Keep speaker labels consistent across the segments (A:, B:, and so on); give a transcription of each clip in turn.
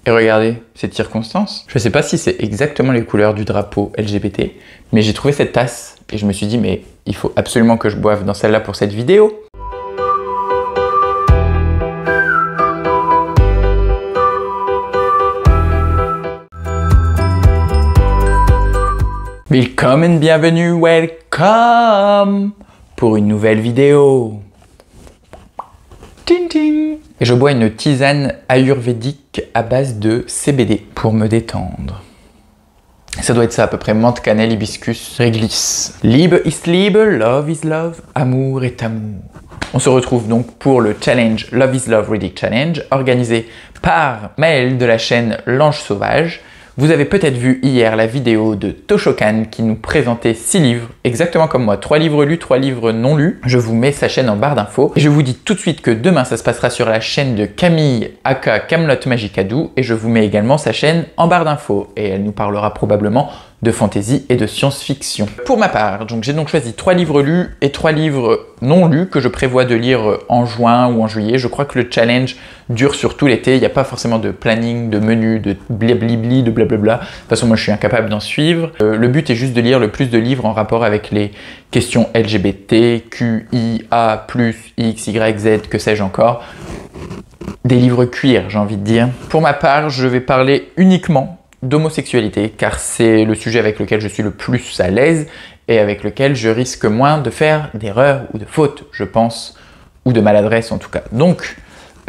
A: Et regardez, cette circonstance. Je sais pas si c'est exactement les couleurs du drapeau LGBT, mais j'ai trouvé cette tasse et je me suis dit, mais il faut absolument que je boive dans celle-là pour cette vidéo. Willkommen, bienvenue, welcome pour une nouvelle vidéo. Tin tin. Et je bois une tisane ayurvédique à base de CBD pour me détendre. Ça doit être ça à peu près, menthe, cannelle, hibiscus, réglisse. Liebe ist Liebe, love is love, amour est amour. On se retrouve donc pour le challenge Love is Love Reading Challenge organisé par Maëlle de la chaîne L'Ange Sauvage. Vous avez peut-être vu hier la vidéo de Toshokan qui nous présentait 6 livres, exactement comme moi, 3 livres lus, 3 livres non lus. Je vous mets sa chaîne en barre d'infos. Et je vous dis tout de suite que demain ça se passera sur la chaîne de Camille aka Camelot Magicadou et je vous mets également sa chaîne en barre d'infos. Et elle nous parlera probablement de fantasy et de science-fiction. Pour ma part, j'ai donc choisi 3 livres lus et 3 livres non lus que je prévois de lire en juin ou en juillet. Je crois que le challenge dure sur tout l'été. Il n'y a pas forcément de planning, de menu, de blablabli, de blablabla. De toute façon, moi, je suis incapable d'en suivre. Le but est juste de lire le plus de livres en rapport avec les questions LGBT, Q, I, A+, X, Y, Z, que sais-je encore. Des livres cuir, j'ai envie de dire. Pour ma part, je vais parler uniquement d'homosexualité, car c'est le sujet avec lequel je suis le plus à l'aise et avec lequel je risque moins de faire d'erreurs ou de fautes, je pense, ou de maladresse en tout cas. Donc,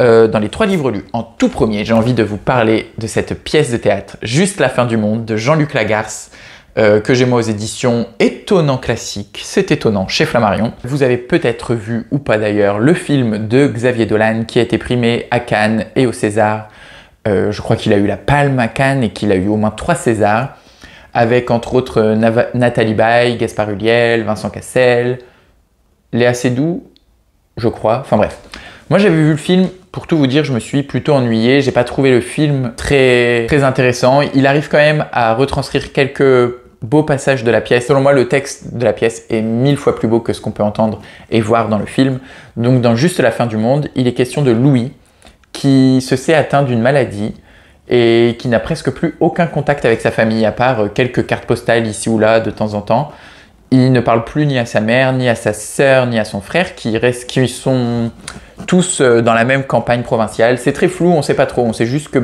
A: dans les 3 livres lus, en tout premier, j'ai envie de vous parler de cette pièce de théâtre, Juste la fin du monde, de Jean-Luc Lagarce, que j'ai moi aux éditions Étonnant Classique, c'est étonnant, chez Flammarion. Vous avez peut-être vu, ou pas d'ailleurs, le film de Xavier Dolan qui a été primé à Cannes et au César. Je crois qu'il a eu la Palme à Cannes et qu'il a eu au moins 3 Césars, avec entre autres Nathalie Baye, Gaspard Ulliel, Vincent Cassel, Léa Seydoux, je crois, enfin bref. Moi j'avais vu le film, pour tout vous dire, je me suis plutôt ennuyé, j'ai pas trouvé le film très intéressant. Il arrive quand même à retranscrire quelques beaux passages de la pièce. Selon moi, le texte de la pièce est 1000 fois plus beau que ce qu'on peut entendre et voir dans le film. Donc dans Juste la fin du monde, il est question de Louis, qui se sait atteint d'une maladie et qui n'a presque plus aucun contact avec sa famille, à part quelques cartes postales ici ou là de temps en temps. Il ne parle plus ni à sa mère, ni à sa sœur, ni à son frère, qui sont tous dans la même campagne provinciale. C'est très flou, on ne sait pas trop. On sait juste que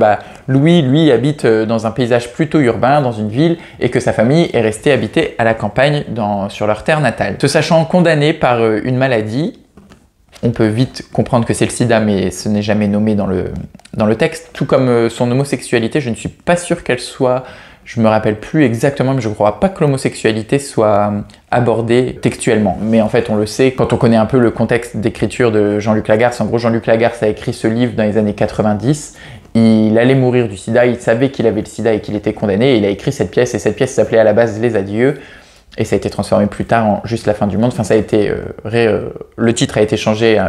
A: Louis, lui, habite dans un paysage plutôt urbain, dans une ville, et que sa famille est restée habiter à la campagne, sur leur terre natale. Se sachant condamné par une maladie, on peut vite comprendre que c'est le sida, mais ce n'est jamais nommé dans le texte. Tout comme son homosexualité, je ne suis pas sûr qu'elle soit... Je me rappelle plus exactement, mais je ne crois pas que l'homosexualité soit abordée textuellement. Mais en fait, on le sait quand on connaît un peu le contexte d'écriture de Jean-Luc Lagarce. En gros, Jean-Luc Lagarce a écrit ce livre dans les années 90. Il allait mourir du sida, il savait qu'il avait le sida et qu'il était condamné. Et il a écrit cette pièce, et cette pièce s'appelait à la base Les Adieux. Et ça a été transformé plus tard en Juste la fin du monde. Enfin, ça a été le titre a été changé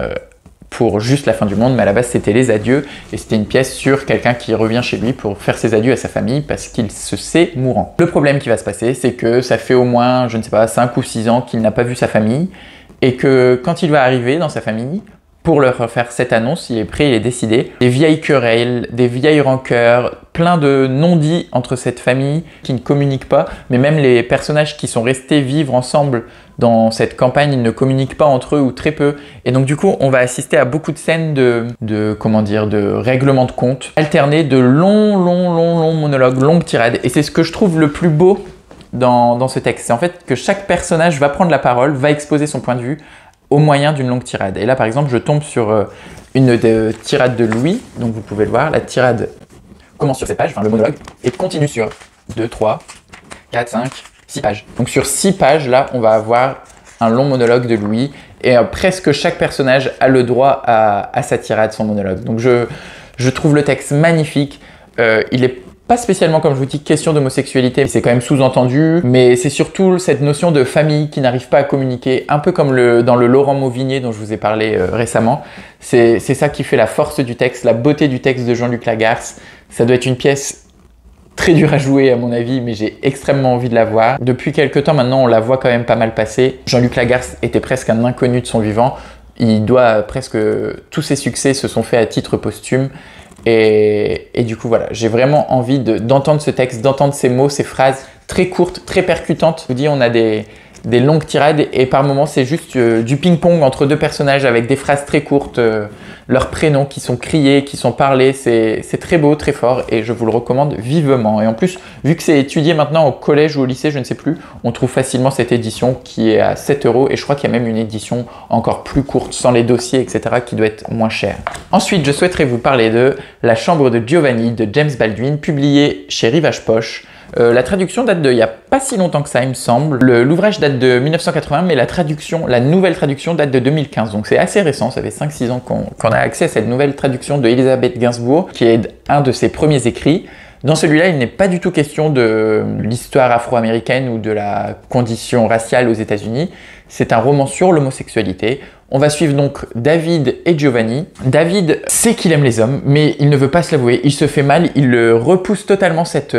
A: pour Juste la fin du monde, mais à la base c'était Les Adieux. Et c'était une pièce sur quelqu'un qui revient chez lui pour faire ses adieux à sa famille parce qu'il se sait mourant. Le problème qui va se passer, c'est que ça fait au moins, je ne sais pas, 5 ou 6 ans qu'il n'a pas vu sa famille. Et que quand il va arriver dans sa famille, pour leur faire cette annonce, il est prêt, il est décidé. Des vieilles querelles, des vieilles rancœurs, plein de non-dits entre cette famille qui ne communique pas, mais même les personnages qui sont restés vivre ensemble dans cette campagne, ils ne communiquent pas entre eux ou très peu. Et donc du coup, on va assister à beaucoup de scènes de règlement de compte, alternées de longs monologues, longues tirades. Et c'est ce que je trouve le plus beau dans ce texte. C'est en fait que chaque personnage va prendre la parole, va exposer son point de vue, au moyen d'une longue tirade. Et là, par exemple, je tombe sur une tirade de Louis, donc vous pouvez le voir, la tirade commence sur cette page, enfin le monologue, et continue sur 2, 3, 4, 5, 6 pages. Donc sur 6 pages, là, on va avoir un long monologue de Louis, et presque chaque personnage a le droit à sa tirade, son monologue. Donc je trouve le texte magnifique, il est pas spécialement, comme je vous dis, question d'homosexualité, c'est quand même sous-entendu, mais c'est surtout cette notion de famille qui n'arrive pas à communiquer, un peu comme dans le Laurent Mauvigné dont je vous ai parlé récemment. C'est ça qui fait la force du texte, la beauté du texte de Jean-Luc Lagarce. Ça doit être une pièce très dure à jouer à mon avis, mais j'ai extrêmement envie de la voir. Depuis quelques temps maintenant, on la voit quand même pas mal passer. Jean-Luc Lagarce était presque un inconnu de son vivant. Il doit presque... Tous ses succès se sont faits à titre posthume. Et du coup, voilà, j'ai vraiment envie d'entendre ce texte, d'entendre ces mots, ces phrases très courtes, très percutantes. Je vous dis, on a des longues tirades et par moments, c'est juste du ping-pong entre deux personnages avec des phrases très courtes, leurs prénoms qui sont criés, qui sont parlés. C'est très beau, très fort et je vous le recommande vivement. Et en plus, vu que c'est étudié maintenant au collège ou au lycée, je ne sais plus, on trouve facilement cette édition qui est à 7 € et je crois qu'il y a même une édition encore plus courte, sans les dossiers, etc., qui doit être moins chère. Ensuite, je souhaiterais vous parler de La chambre de Giovanni de James Baldwin, publié chez Rivage Poche. La traduction date il n'y a pas si longtemps que ça, il me semble. L'ouvrage date de 1980, mais la nouvelle traduction date de 2015. Donc c'est assez récent, ça fait 5-6 ans qu'on a accès à cette nouvelle traduction de Elisabeth Gainsbourg, qui est un de ses premiers écrits. Dans celui-là, il n'est pas du tout question de l'histoire afro-américaine ou de la condition raciale aux États-Unis. C'est un roman sur l'homosexualité. On va suivre donc David et Giovanni. David sait qu'il aime les hommes, mais il ne veut pas se l'avouer. Il se fait mal, il repousse totalement cette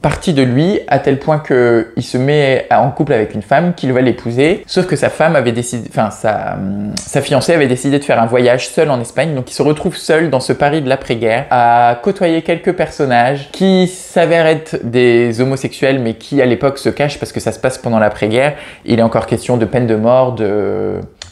A: partie de lui, à tel point qu'il se met en couple avec une femme qu'il va l'épouser. Sauf que sa femme avait décidé, enfin sa fiancée avait décidé de faire un voyage seul en Espagne, donc il se retrouve seul dans ce Paris de l'après-guerre, à côtoyer quelques personnages qui s'avèrent être des homosexuels, mais qui à l'époque se cachent parce que ça se passe pendant l'après-guerre. Il est encore question de peine de mort,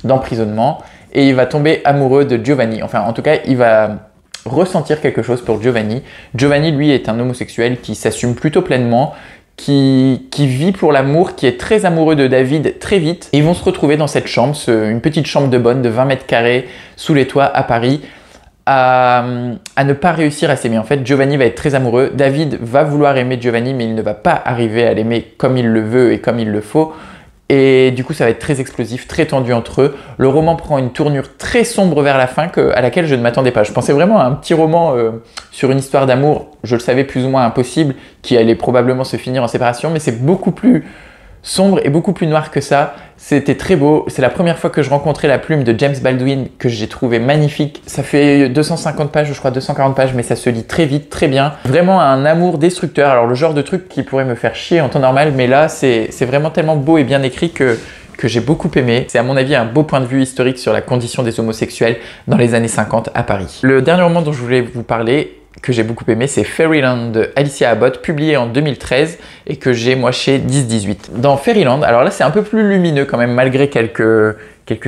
A: d'emprisonnement, et il va tomber amoureux de Giovanni. Enfin, en tout cas, il va ressentir quelque chose pour Giovanni. Giovanni, lui, est un homosexuel qui s'assume plutôt pleinement, qui vit pour l'amour, qui est très amoureux de David très vite. Et ils vont se retrouver dans cette chambre, une petite chambre de bonne de 20 mètres carrés sous les toits à Paris, à ne pas réussir à s'aimer. En fait, Giovanni va être très amoureux. David va vouloir aimer Giovanni, mais il ne va pas arriver à l'aimer comme il le veut et comme il le faut. Et du coup, ça va être très explosif, très tendu entre eux. Le roman prend une tournure très sombre vers la fin à laquelle je ne m'attendais pas. Je pensais vraiment à un petit roman sur une histoire d'amour, je le savais plus ou moins impossible, qui allait probablement se finir en séparation, mais c'est beaucoup plus sombre et beaucoup plus noir que ça. C'était très beau. C'est la première fois que je rencontrais la plume de James Baldwin, que j'ai trouvé magnifique. Ça fait 250 pages, je crois 240 pages, mais ça se lit très vite, très bien. Vraiment un amour destructeur. Alors le genre de truc qui pourrait me faire chier en temps normal, mais là c'est vraiment tellement beau et bien écrit que j'ai beaucoup aimé. C'est à mon avis un beau point de vue historique sur la condition des homosexuels dans les années 50 à Paris. Le dernier roman dont je voulais vous parler, que j'ai beaucoup aimé, c'est Fairyland de Alicia Abbott, publié en 2013 et que j'ai moi chez 10-18. Dans Fairyland, alors là c'est un peu plus lumineux quand même, malgré quelques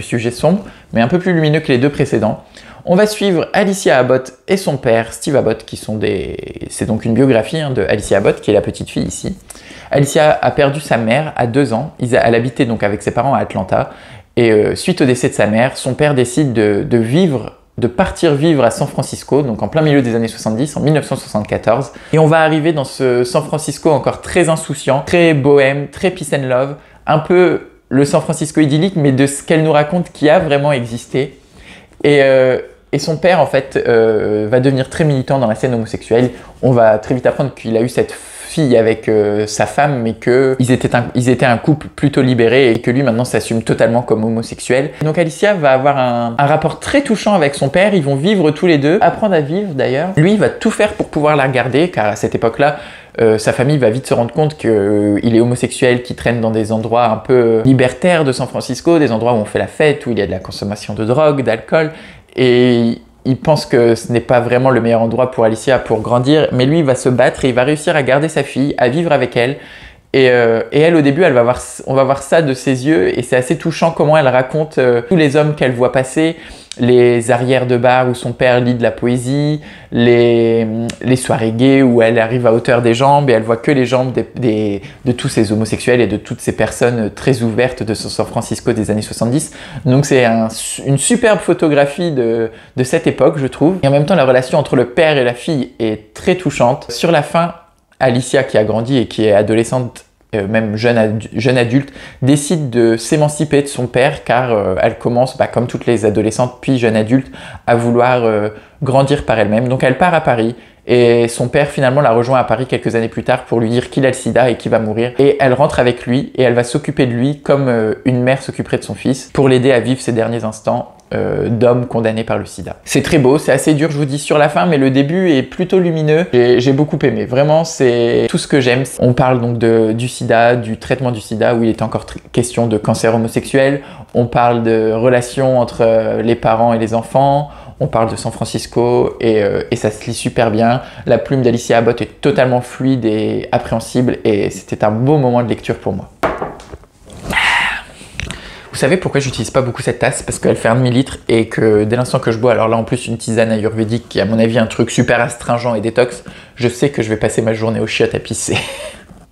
A: sujets sombres, mais un peu plus lumineux que les deux précédents. On va suivre Alicia Abbott et son père, Steve Abbott, qui sont c'est donc une biographie de Alicia Abbott, qui est la petite fille ici. Alicia a perdu sa mère à 2 ans, elle habitait donc avec ses parents à Atlanta, et suite au décès de sa mère, son père décide de partir vivre à San Francisco, donc en plein milieu des années 70, en 1974. Et on va arriver dans ce San Francisco encore très insouciant, très bohème, très peace and love, un peu le San Francisco idyllique, mais de ce qu'elle nous raconte qui a vraiment existé. Et son père, en fait, va devenir très militant dans la scène homosexuelle. On va très vite apprendre qu'il a eu cette fille avec sa femme, mais qu'ils étaient un couple plutôt libéré et que lui maintenant s'assume totalement comme homosexuel. Donc Alicia va avoir un rapport très touchant avec son père, ils vont vivre tous les deux, apprendre à vivre d'ailleurs. Lui il va tout faire pour pouvoir la garder, car à cette époque-là, sa famille va vite se rendre compte qu'il est homosexuel, qu'il traîne dans des endroits un peu libertaires de San Francisco, des endroits où on fait la fête, où il y a de la consommation de drogue, d'alcool, et il pense que ce n'est pas vraiment le meilleur endroit pour Alicia pour grandir, mais lui il va se battre et il va réussir à garder sa fille, à vivre avec elle. Et elle au début, on va voir ça de ses yeux et c'est assez touchant comment elle raconte tous les hommes qu'elle voit passer, les arrières de bar où son père lit de la poésie, les soirées gays où elle arrive à hauteur des jambes et elle voit que les jambes de tous ces homosexuels et de toutes ces personnes très ouvertes de San Francisco des années 70. Donc c'est une superbe photographie de cette époque, je trouve. Et en même temps, la relation entre le père et la fille est très touchante. Sur la fin, Alicia, qui a grandi et qui est adolescente, même jeune adulte, décide de s'émanciper de son père car elle commence, comme toutes les adolescentes puis jeunes adultes, à vouloir grandir par elle-même. Donc elle part à Paris et son père finalement la rejoint à Paris quelques années plus tard pour lui dire qu'il a le sida et qu'il va mourir. Et elle rentre avec lui et elle va s'occuper de lui comme une mère s'occuperait de son fils pour l'aider à vivre ses derniers instants d'homme condamné par le sida. C'est très beau, c'est assez dur je vous dis sur la fin, mais le début est plutôt lumineux. J'ai beaucoup aimé, vraiment c'est tout ce que j'aime. On parle donc du sida, du traitement du sida où il est encore question de cancer homosexuel, on parle de relations entre les parents et les enfants, On parle de San Francisco et ça se lit super bien. La plume d'Alicia Abbott est totalement fluide et appréhensible et c'était un beau moment de lecture pour moi. Vous savez pourquoi j'utilise pas beaucoup cette tasse? Parce qu'elle fait 1,5 litre et que dès l'instant que je bois, alors là en plus une tisane ayurvédique qui est à mon avis un truc super astringent et détox, je sais que je vais passer ma journée aux chiottes à pisser.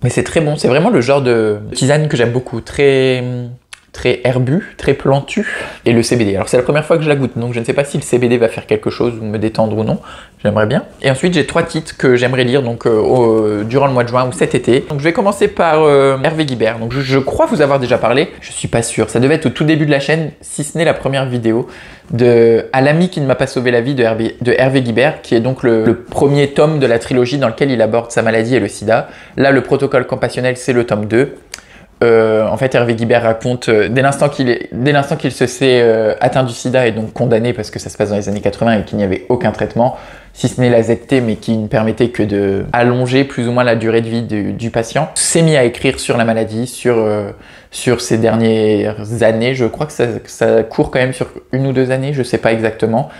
A: Mais c'est très bon, c'est vraiment le genre de tisane que j'aime beaucoup, très herbu, très plantu. Et le CBD, alors c'est la première fois que je la goûte, donc je ne sais pas si le CBD va faire quelque chose ou me détendre ou non, j'aimerais bien. Et ensuite j'ai 3 titres que j'aimerais lire donc durant le mois de juin ou cet été. Donc je vais commencer par Hervé Guibert, donc je crois vous avoir déjà parlé, je suis pas sûr, ça devait être au tout début de la chaîne, si ce n'est la première vidéo, de À l'ami qui ne m'a pas sauvé la vie de Hervé Guibert, qui est donc le premier tome de la trilogie dans lequel il aborde sa maladie et le sida. Là le protocole compassionnel c'est le tome 2. En fait, Hervé Guibert raconte, dès l'instant qu'il se sait atteint du sida et donc condamné parce que ça se passe dans les années 80 et qu'il n'y avait aucun traitement, si ce n'est la ZT, mais qui ne permettait que de allonger plus ou moins la durée de vie du patient, s'est mis à écrire sur la maladie, sur ces dernières années. Je crois que ça court quand même sur 1 ou 2 années, je sais pas exactement.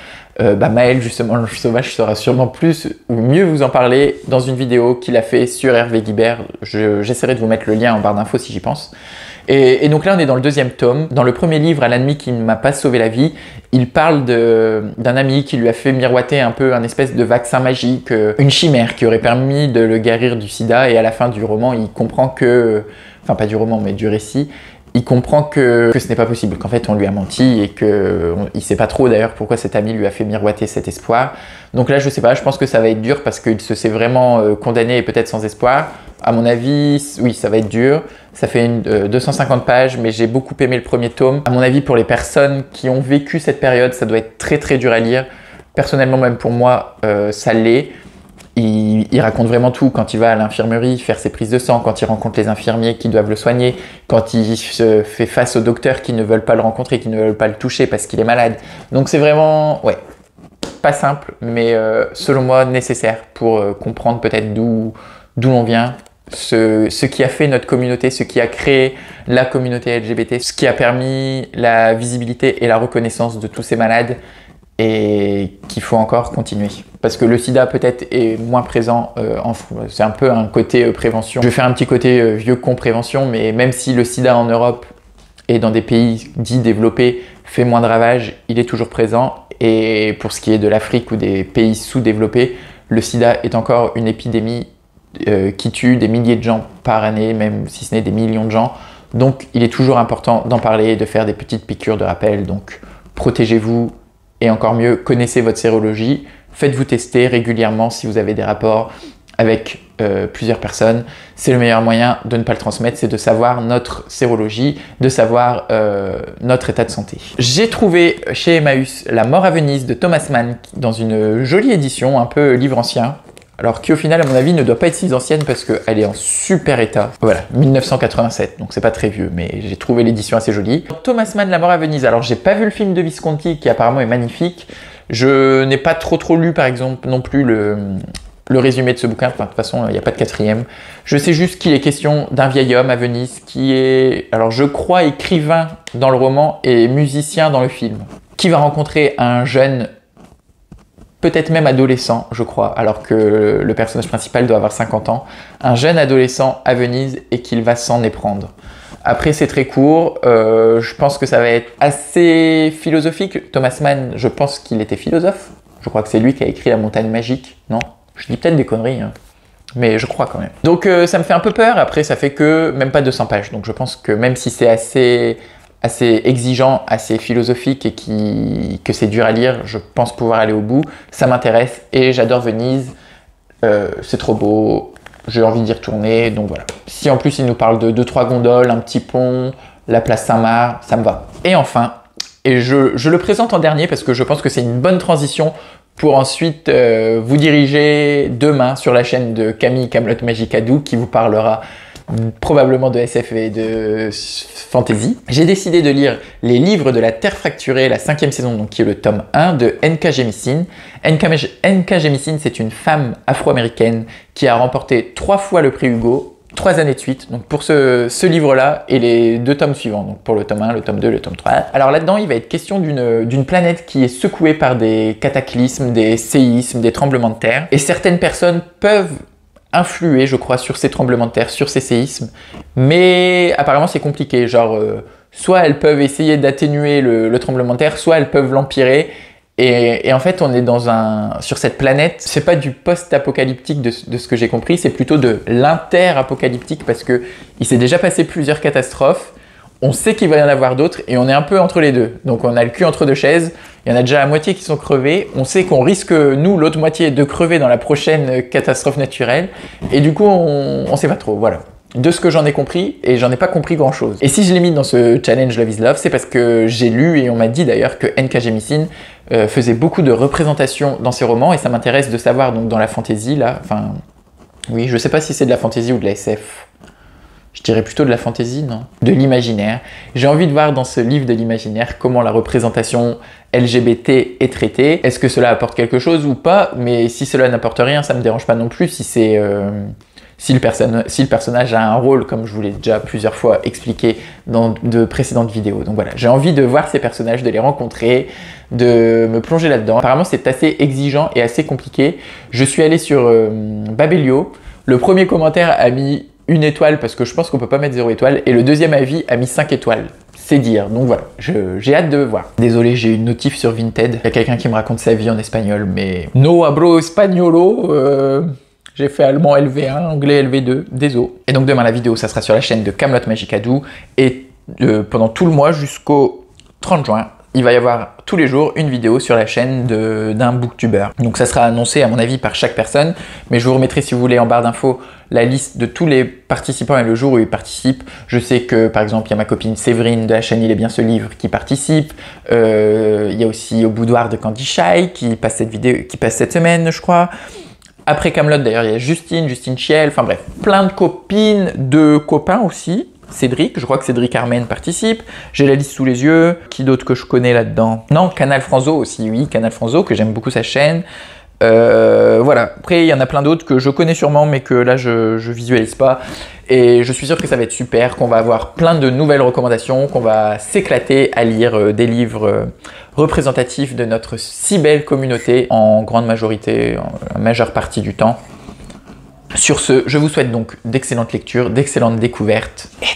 A: Maël, justement, l'ange sauvage, saura sûrement plus ou mieux vous en parler dans une vidéo qu'il a fait sur Hervé Guibert. J'essaierai de vous mettre le lien en barre d'infos si j'y pense. Et donc là, on est dans le 2e tome. Dans le premier livre, À l'ami qui ne m'a pas sauvé la vie, il parle d'un ami qui lui a fait miroiter un peu un espèce de vaccin magique, une chimère qui aurait permis de le guérir du sida. Et à la fin du roman, il comprend que... Enfin, pas du roman, mais du récit. Il comprend que ce n'est pas possible, qu'en fait on lui a menti et qu'il sait pas trop d'ailleurs pourquoi cet ami lui a fait miroiter cet espoir. Donc là je sais pas, je pense que ça va être dur parce qu'il se sait vraiment condamné et peut-être sans espoir. À mon avis, oui, ça va être dur. Ça fait 250 pages, mais j'ai beaucoup aimé le premier tome. À mon avis, pour les personnes qui ont vécu cette période, ça doit être très très dur à lire. Personnellement, même pour moi, ça l'est. Il raconte vraiment tout, quand il va à l'infirmerie faire ses prises de sang, quand il rencontre les infirmiers qui doivent le soigner, quand il se fait face aux docteurs qui ne veulent pas le rencontrer, qui ne veulent pas le toucher parce qu'il est malade. Donc c'est vraiment, ouais, pas simple, mais selon moi nécessaire pour comprendre peut-être d'où l'on vient, ce qui a fait notre communauté, ce qui a créé la communauté LGBT, ce qui a permis la visibilité et la reconnaissance de tous ces malades et qu'il faut encore continuer. Parce que le sida peut-être est moins présent, c'est un peu un côté prévention. Je vais faire un petit côté vieux con prévention, mais même si le sida en Europe et dans des pays dits développés fait moins de ravages, il est toujours présent. Et pour ce qui est de l'Afrique ou des pays sous-développés, le sida est encore une épidémie qui tue des milliers de gens par année, même si ce n'est des millions de gens. Donc il est toujours important d'en parler et de faire des petites piqûres de rappel. Donc protégez-vous et encore mieux, connaissez votre sérologie. Faites-vous tester régulièrement si vous avez des rapports avec plusieurs personnes. C'est le meilleur moyen de ne pas le transmettre, c'est de savoir notre sérologie, de savoir notre état de santé. J'ai trouvé chez Emmaüs La mort à Venise de Thomas Mann dans une jolie édition, un peu livre ancien. Alors qui au final à mon avis ne doit pas être si ancienne parce qu'elle est en super état. Voilà, 1987, donc c'est pas très vieux, mais j'ai trouvé l'édition assez jolie. Thomas Mann, La mort à Venise, alors j'ai pas vu le film de Visconti qui apparemment est magnifique. Je n'ai pas trop lu par exemple non plus le résumé de ce bouquin, enfin, de toute façon il n'y a pas de 4e. Je sais juste qu'il est question d'un vieil homme à Venise qui est, alors je crois écrivain dans le roman et musicien dans le film, qui va rencontrer un jeune, peut-être même adolescent, je crois, alors que le personnage principal doit avoir 50 ans, un jeune adolescent à Venise et qu'il va s'en éprendre. Après, c'est très court, je pense que ça va être assez philosophique. Thomas Mann, je pense qu'il était philosophe. Je crois que c'est lui qui a écrit La montagne magique, non? Je dis peut-être des conneries, hein. Mais je crois quand même. Donc ça me fait un peu peur, après ça fait que même pas 200 pages. Donc je pense que même si c'est assez exigeant, assez philosophique et que c'est dur à lire, je pense pouvoir aller au bout. Ça m'intéresse et j'adore Venise, c'est trop beau, j'ai envie d'y retourner, donc voilà. Si en plus il nous parle de 2-3 gondoles, un petit pont, la place Saint-Marc, ça me va. Et enfin, et je le présente en dernier parce que je pense que c'est une bonne transition pour ensuite vous diriger demain sur la chaîne de Camille Camelot Magicadou qui vous parlera probablement de SF et de fantasy. J'ai décidé de lire Les livres de la Terre fracturée, la 5e saison, donc qui est le tome 1 de N.K. Jemisin. N.K. Jemisin, c'est une femme afro-américaine qui a remporté 3 fois le prix Hugo 3 années de suite, donc pour ce livre-là et les 2 tomes suivants, donc pour le tome 1, le tome 2, le tome 3. Alors là-dedans, il va être question d'une planète qui est secouée par des cataclysmes, des séismes, des tremblements de terre. Et certaines personnes peuvent influer, je crois, sur ces tremblements de terre, sur ces séismes, mais apparemment c'est compliqué, genre soit elles peuvent essayer d'atténuer le tremblement de terre, soit elles peuvent l'empirer. Et en fait, on est sur cette planète, c'est pas du post-apocalyptique de ce que j'ai compris, c'est plutôt de l'inter-apocalyptique parce que il s'est déjà passé plusieurs catastrophes, on sait qu'il va y en avoir d'autres et on est un peu entre les deux. Donc on a le cul entre deux chaises, il y en a déjà la moitié qui sont crevés, on sait qu'on risque, nous, l'autre moitié, de crever dans la prochaine catastrophe naturelle et du coup, on sait pas trop, voilà. De ce que j'en ai compris, et j'en ai pas compris grand chose. Et si je l'ai mis dans ce challenge Love is Love, c'est parce que j'ai lu, et on m'a dit d'ailleurs que N.K. Jemisin faisait beaucoup de représentations dans ses romans, et ça m'intéresse de savoir, donc dans la fantasy, là, enfin, oui, je sais pas si c'est de la fantasy ou de la SF. Je dirais plutôt de la fantasy, non? De l'imaginaire. J'ai envie de voir dans ce livre de l'imaginaire comment la représentation LGBT est traitée. Est-ce que cela apporte quelque chose ou pas? Mais si cela n'apporte rien, ça me dérange pas non plus si c'est... Si le personnage a un rôle, comme je vous l'ai déjà plusieurs fois expliqué dans de précédentes vidéos. Donc voilà, j'ai envie de voir ces personnages, de les rencontrer, de me plonger là-dedans. Apparemment, c'est assez exigeant et assez compliqué. Je suis allé sur Babelio. Le premier commentaire a mis 1 étoile parce que je pense qu'on peut pas mettre 0 étoile. Et le deuxième avis a mis 5 étoiles. C'est dire. Donc voilà, j'ai hâte de voir. Désolé, j'ai une notif sur Vinted. Il y a quelqu'un qui me raconte sa vie en espagnol, mais... No hablo espagnolo J'ai fait allemand LV1, anglais LV2, désolé. Et donc demain la vidéo, ça sera sur la chaîne de Camelot Magicadou. Et pendant tout le mois jusqu'au 30 juin, il va y avoir tous les jours une vidéo sur la chaîne d'un booktuber. Donc ça sera annoncé à mon avis par chaque personne. Mais je vous remettrai si vous voulez en barre d'infos la liste de tous les participants et le jour où ils participent. Je sais que par exemple il y a ma copine Séverine de la chaîne Il est bien ce livre qui participe. Il y a aussi Au boudoir de Candy Shy qui passe cette semaine je crois. Après Camelot d'ailleurs, il y a Justine Chiel, enfin bref, plein de copines, de copains aussi. Cédric, je crois que Cédric Armen participe. J'ai la liste sous les yeux. Qui d'autre que je connais là-dedans? Non, Canal Franzo aussi, oui, Canal Franzo, que j'aime beaucoup sa chaîne. Voilà, après il y en a plein d'autres que je connais sûrement, mais que là je visualise pas. Et je suis sûr que ça va être super, qu'on va avoir plein de nouvelles recommandations, qu'on va s'éclater à lire des livres représentatifs de notre si belle communauté, en grande majorité, en la majeure partie du temps. Sur ce, je vous souhaite donc d'excellentes lectures, d'excellentes découvertes et